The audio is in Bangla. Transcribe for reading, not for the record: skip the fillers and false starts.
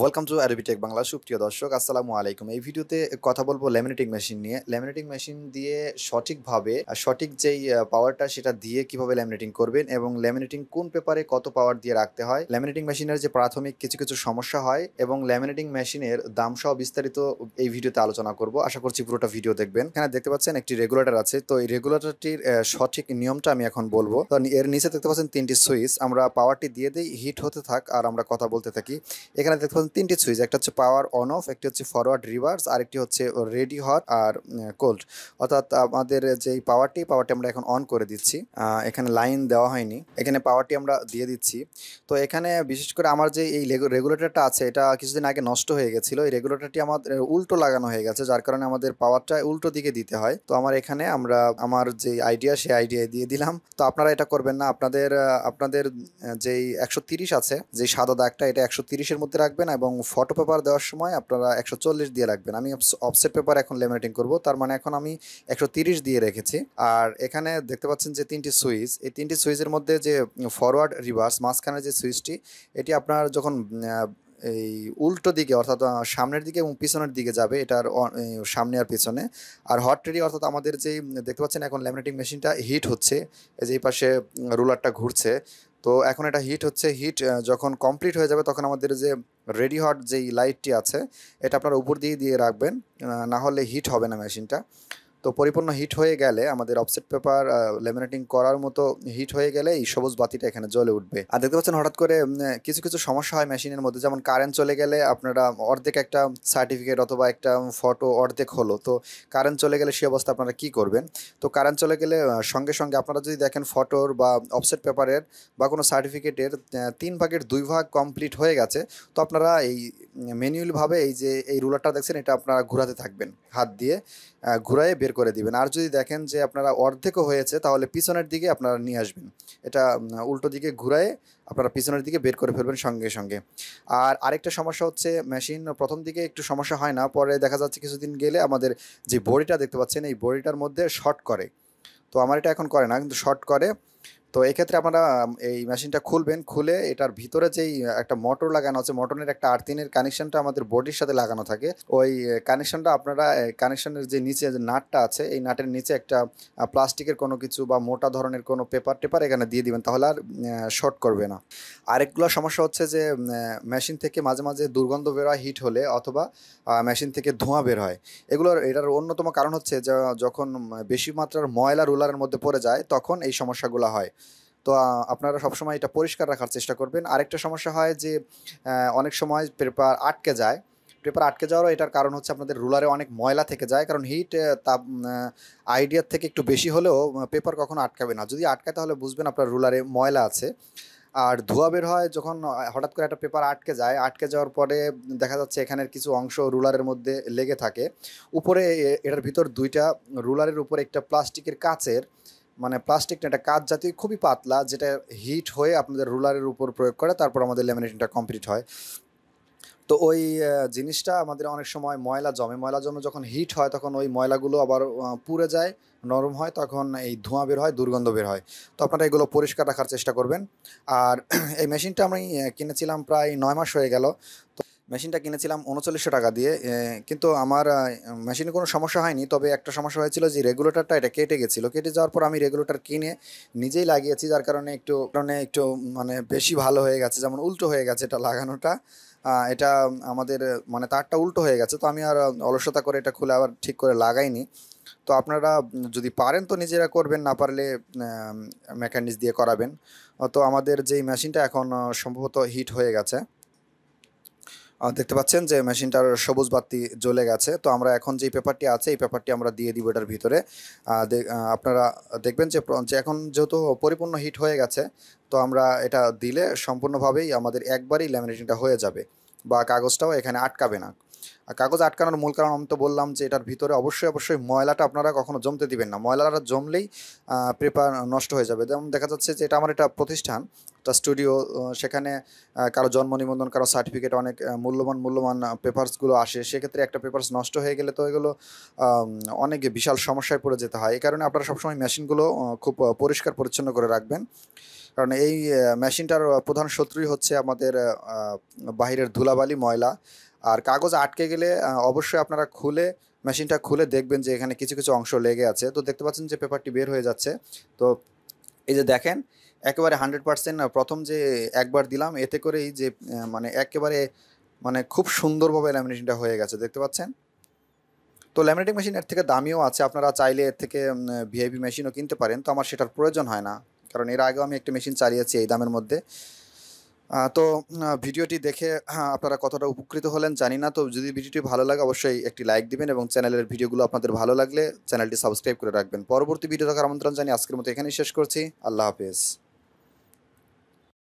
Welcome to Adobe Tech Bangla. সুপ্রিয় দর্শক, আসসালামু আলাইকুম। এই ভিডিওতে কথা বলবো ল্যামিনেটিং মেশিন নিয়ে। ল্যামিনেটিং মেশিন দিয়ে সঠিকভাবে সঠিক যেই পাওয়ারটা সেটা দিয়ে কিভাবে ল্যামিনেটিং করবেন এবং ল্যামিনেটিং কোন পেপারে কত পাওয়ার দিয়ে রাখতে হয়, ল্যামিনেটিং মেশিনের যে প্রাথমিক কিছু সমস্যা হয় এবং ল্যামিনেটিং মেশিনের দাম সহ বিস্তারিত এই ভিডিওতে আলোচনা করব। আশা করছি পুরোটা ভিডিও দেখবেন। এখানে দেখতে পাচ্ছেন একটি রেগুলেটর আছে, তো এই রেগুলেটরটির সঠিক নিয়মটা আমি এখন বলবো। তো এর নিচে দেখতে পাচ্ছেন তিনটি সুইচ, আমরা পাওয়ারটি দিয়ে দিই, হিট হতে থাক আর আমরা কথা বলতে থাকি। এখানে দেখতে পাচ্ছেন তিনটি সুইচ, একটা হচ্ছে পাওয়ার অন অফ, একটি হচ্ছে ফরওয়ার্ড রিভার্স, আর একটি হচ্ছে রেডি হট আর কোল্ড। অর্থাৎ আমাদের যে পাওয়ারটি আমরা এখন অন করে দিচ্ছি। এখানে লাইন দেওয়া হয়নি, এখানে পাওয়ারটি আমরা দিয়ে দিচ্ছি। তো এখানে বিশেষ করে আমার যে এই রেগুলেটরটা আছে এটা কিছুদিন আগে নষ্ট হয়ে গেছিলো। এই রেগুলেটরটি আমাদের উল্টো লাগানো হয়ে গেছে, যার কারণে আমাদের পাওয়ারটা উল্টো দিকে দিতে হয়। তো আমার যে আইডিয়া সেই আইডিয়া দিয়ে দিলাম। তো আপনারা এটা করবেন না, আপনাদের যেই 130 আছে, যে সাদা দাগটা, এটা 130-এর মধ্যে রাখবেন এবং ফটো পেপার দেওয়ার সময় আপনারা 140 দিয়ে রাখবেন। আমি অফসেট পেপার এখন ল্যামিনেটিং করব, তার মানে এখন আমি 130 দিয়ে রেখেছি। আর এখানে দেখতে পাচ্ছেন যে তিনটি সুইচ, এই তিনটি সুইচের মধ্যে যে ফরওয়ার্ড রিভার্স মাঝখানে যে সুইচটি, এটি আপনার যখন এই উল্টো দিকে অর্থাৎ সামনের দিকে এবং পিছনের দিকে যাবে, এটার সামনে আর পিছনে। আর হট রেডি অর্থাৎ আমাদের যেই দেখতে পাচ্ছেন এখন ল্যামিনেটিং মেশিনটা হিট হচ্ছে, এই যে এই পাশে রুলারটা ঘুরছে। তো এখন এটা হিট হচ্ছে, হিট যখন কমপ্লিট হয়ে যাবে তখন আমাদের যে রেডি হট যেই লাইটটি আছে এটা আপনারা উপর দিয়ে দিয়ে রাখবেন, না হলে হিট হবে না মেশিনটা। তো পরিপূর্ণ হিট হয়ে গেলে আমাদের অফসেট পেপার ল্যামিনেটিং করার মতো হিট হয়ে গেলে এই সবুজ বাতিটা এখানে জ্বলে উঠবে। আর দেখতে পাচ্ছেন হঠাৎ করে কিছু সমস্যা হয় মেশিনের মধ্যে, যেমন কারেন্ট চলে গেলে আপনারা অর্ধেক একটা সার্টিফিকেট অথবা একটা ফটো অর্ধেক হলো, তো কারেন্ট চলে গেলে সেই অবস্থা আপনারা কি করবেন? তো কারেন্ট চলে গেলে সঙ্গে সঙ্গে আপনারা যদি দেখেন ফটোর বা অফসেট পেপারের বা কোনো সার্টিফিকেটের 3/2 ভাগ কমপ্লিট হয়ে গেছে, তো আপনারা এই ম্যানুয়ালিভাবে এই যে এই রুলারটা দেখছেন এটা আপনারা ঘোরাতে থাকবেন, হাত দিয়ে ঘুরায়ে বের করে দিবেন। আর যদি দেখেন যে আপনারা অর্ধেকও হয়েছে তাহলে পিছনের দিকে আপনারা নিয়ে আসবেন, এটা উল্টো দিকে ঘুরায়ে আপনারা পিছনের দিকে বের করে ফেলবেন সঙ্গে সঙ্গে। আর আরেকটা সমস্যা হচ্ছে, মেশিন প্রথম দিকে একটু সমস্যা হয় না, পরে দেখা যাচ্ছে কিছুদিন গেলে আমাদের যে বডিটা দেখতে পাচ্ছেন এই বডিটার মধ্যে শর্ট করে। তো আমার এটা এখন করে না, কিন্তু শর্ট করে। তো এক্ষেত্রে আপনারা এই মেশিনটা খুলবেন, খুলে এটার ভিতরে যেই একটা মোটর লাগানো আছে, মোটরের একটা আর্থিনের কানেকশনটা আমাদের বডির সাথে লাগানো থাকে, ওই কানেকশনটা আপনারা কানেকশনের যে নিচে যে নাটটা আছে এই নাটের নিচে একটা প্লাস্টিকের কোনো কিছু বা মোটা ধরনের কোনো পেপার টেপার এখানে দিয়ে দিবেন, তাহলে আর শর্ট করবে না। আরেকগুলো সমস্যা হচ্ছে যে মেশিন থেকে মাঝে মাঝে দুর্গন্ধ বের হয় হিট হলে, অথবা মেশিন থেকে ধোঁয়া বের হয়। এটার অন্যতম কারণ হচ্ছে যে যখন বেশি মাত্রার ময়লা রুলারের মধ্যে পড়ে যায় তখন এই সমস্যাগুলো হয়। তো আপনারা সবসময় এটা পরিষ্কার রাখার চেষ্টা করবেন। আরেকটা সমস্যা হয় যে অনেক সময় পেপার আটকে যায়। পেপার আটকে যাওয়ারও এটার কারণ হচ্ছে আপনাদের রুলারে অনেক ময়লা থেকে যায়, কারণ হিট তাপ আইডিয়ার থেকে একটু বেশি হলেও পেপার কখনো আটকাবে না। যদি আটকায় তাহলে বুঝবেন আপনার রুলারে ময়লা আছে। আর ধোঁয়া বের হয় যখন হঠাৎ করে একটা পেপার আটকে যায়, আটকে যাওয়ার পরে দেখা যাচ্ছে এখানের কিছু অংশ রুলারের মধ্যে লেগে থাকে। উপরে এটার ভিতর দুইটা রুলারের উপরে একটা প্লাস্টিকের কাচের, মানে প্লাস্টিক না, এটা কাঁচ জাতীয়, খুবই পাতলা, যেটা হিট হয়ে আপনাদের রুলারের উপর প্রয়োগ করে তারপর আমাদের ল্যামিনেশনটা কমপ্লিট হয়। তো ওই জিনিসটা আমাদের অনেক সময় ময়লা জমে যখন হিট হয় তখন ওই ময়লাগুলো আবার পুড়ে যায়, নরম হয়, তখন এই ধোঁয়া বের হয়, দুর্গন্ধ বের হয়। তো আপনারা এগুলো পরিষ্কার রাখার চেষ্টা করবেন। আর এই মেশিনটা আমি কিনেছিলাম প্রায় 9 মাস হয়ে গেল। মেশিনটা কিনেছিলাম 3900 টাকা দিয়ে, কিন্তু আমার মেশিনে কোনো সমস্যা হয়নি, তবে একটা সমস্যা হয়েছিল যে রেগুলেটরটা এটা কেটে গেছিলো। কেটে যাওয়ার পর আমি রেগুলেটর কিনে নিজেই লাগিয়েছি, যার কারণে একটু মানে বেশি ভালো হয়ে গেছে, যেমন উল্টো হয়ে গেছে এটা লাগানোটা। এটা আমাদের মানে তারটা উল্টো হয়ে গেছে, তো আমি আর অলসতা করে এটা খুলে আবার ঠিক করে লাগাইনি। তো আপনারা যদি পারেন তো নিজেরা করবেন, না পারলে মেকানিক্স দিয়ে করাবেন। তো আমাদের যেই মেশিনটা এখন সম্ভবত হিট হয়ে গেছে, দেখতে পাচ্ছেন যে মেশিনটার সবুজ বাতি জ্বলে গেছে। তো আমরা এখন যে পেপারটি আছে এই পেপারটি আমরা দিয়ে দিব এটার ভিতরে। আপনারা দেখবেন যে এখন যেহেতু পরিপূর্ণ হিট হয়ে গেছে, তো আমরা এটা দিলে সম্পূর্ণভাবেই আমাদের একবারই ল্যামিনেশনটা হয়ে যাবে, বা কাগজটাও এখানে আটকাবে না। আর কাগজ আটকানোর মূল কারণ আমি তো বললাম যে এটার ভিতরে অবশ্যই ময়লাটা আপনারা কখনো জমতে দিবেন না। ময়লাটা জমলেই পেপার নষ্ট হয়ে যাবে। যেমন দেখা যাচ্ছে যে এটা প্রতিষ্ঠান, একটা স্টুডিও, সেখানে কারো জন্ম নিবন্ধন, কারো সার্টিফিকেট, অনেক মূল্যবান পেপারসগুলো আসে। সেক্ষেত্রে একটা পেপারস নষ্ট হয়ে গেলে তো এগুলো অনেক বিশাল সমস্যায় পড়ে যেতে হয়। এই কারণে আপনারা সবসময় মেশিনগুলো খুব পরিষ্কার পরিচ্ছন্ন করে রাখবেন। কারণ এই মেশিনটার প্রধান শত্রুই হচ্ছে আমাদের বাহিরের ধুলাবালি ময়লা। আর কাগজ আটকে গেলে অবশ্যই আপনারা মেশিনটা খুলে দেখবেন যে এখানে কিছু কিছু অংশ লেগে আছে। তো দেখতে পাচ্ছেন যে পেপারটি বের হয়ে যাচ্ছে। তো এই যে দেখেন একেবারে 100% প্রথম যে একবার দিলাম এতে করে এই যে মানে একেবারে মানে খুব সুন্দরভাবে ল্যামিনেশনটা হয়ে গেছে, দেখতে পাচ্ছেন। তো ল্যামিনেটিং মেশিন এর থেকে দামিও আছে, আপনারা চাইলে এর থেকে ভিআইপি মেশিনও কিনতে পারেন। তো আমার সেটার প্রয়োজন হয় না, কারণ এর আগেও আমি একটা মেশিন চালিয়েছি এই দামের মধ্যে। তো ভিডিওটি দেখে আপনারা কতটা উপকৃত হলেন জানি না। তো যদি ভিডিওটি ভালো লাগে অবশ্যই একটি লাইক দিবেন এবং চ্যানেলের ভিডিওগুলো আপনাদের ভালো লাগলে চ্যানেলটি সাবস্ক্রাইব করে রাখবেন। পরবর্তী ভিডিও দেখার আমন্ত্রণ জানিয়ে আজকের মতো এখানেই শেষ করছি। আল্লাহ হাফেজ।